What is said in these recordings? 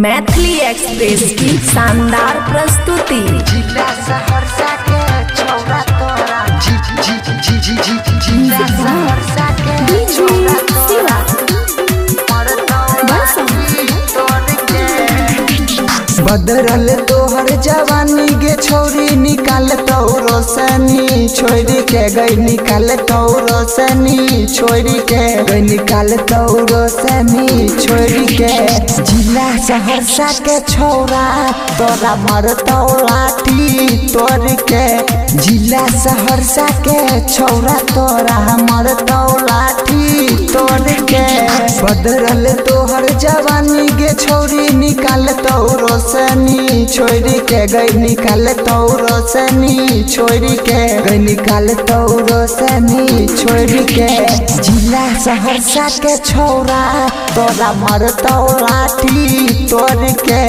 Maithili express की शानदार प्रस्तुति। जिला सहरसा के छौरा तोरा जिला सहरसा के छौरा तोरा बदरल तोहर जवानी गे छोरी निकाल तो रोशनी छोरी के गई निकाल तो रोशनी छोरी के गई निकाल तो रोशनी छोरी के जिला सहरसा के छौरा तोरा मरतो लाठी तोड़ के जिला सहरसा के छौरा तोरा मरतो लाठी तोड़ के बदरल तोहर जवानी गे छोरी निकाल तो रोशनी छोरी के गई निकाल तो रोशनी छोरी के गई निकाल तो रोशनी छोरी के जिला सहरसा के छौरा तोरा मरतो लाठी तोड़ के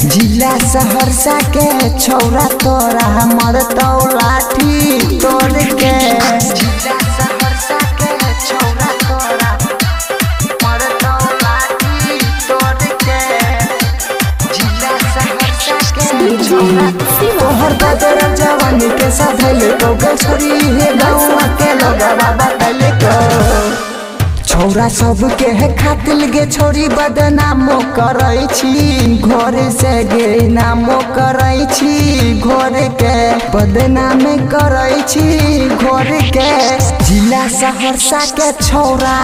जिला सहरसा के छौरा तोरा मरतो लाठी तोड़ के जिला सहरसा के छौरा तोरा मरतो लाठी तोड़ के जिला सहरसा के छौरा तोहर बदर जवानी के साधल तो गछरी हे गाँव के लोगवा बतल को छौरा सब के है खातिल गे छोरी बदनामो करै छी घर से गे नामो करै छी घर के बदनाम करै छी घर के जिला सहरसा के छौरा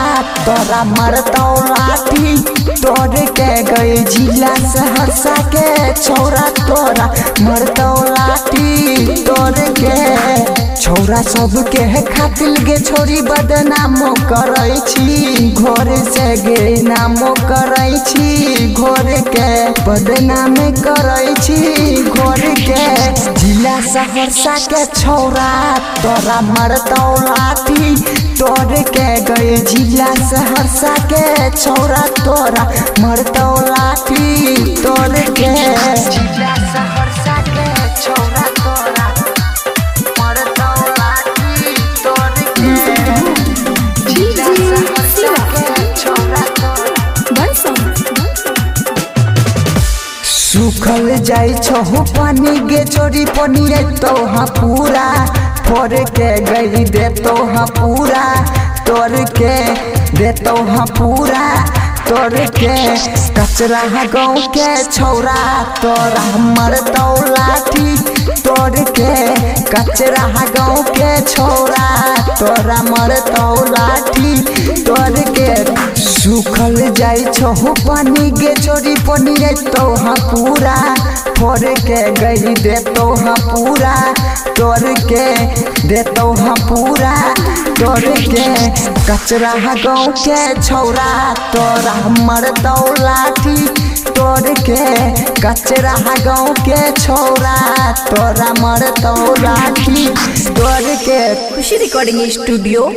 तोरा मरतो लाठी तोड़ के गई जिला सहरसा के छौरा तोरा मरतो लाठी तोड़ के छौरा सब के है खातिल गे छोरी बदनामो करै छी घर से गे नामो करै छी घर के बदनाम करै छी घर के जिला सहरसा के छौरा तोरा मरतो लाठी तोड़ के गए जिला सहरसा के छौरा तोरा मरतो लाठी तोड़ के जिला सहरसा के छौरा तोरा मरतो लाठी तोड़ के जिला सहरसा के छौरा तोरा सुखल जाई छहु पानी गे छोरी पनिए तो हाँ पूरा फोड़ के गई दे तो हाँ पूरा तोड़ के दे तो हाँ पूरा तोड़ के कचरा गाँव के छौरा तोरा मरतो लाठी तोड़ के कचरा गाँव के छौरा तोरा मरतो लाठी तोड़ के सुखल जाई छहु पानी गे छोरी पनिए तो हाँ पूरा फोड़ के गई दे तो हाँ पूरा तोड़ के दे तो हाँ पूरा तोड़ के कचरा गाँव के छौरा तोरा मरतो लाठी तोड़ के कचरा गाँव के छौरा तोरा मरतो लाठी तोड़ के खुशी रिकॉर्डिंग स्टूडियो।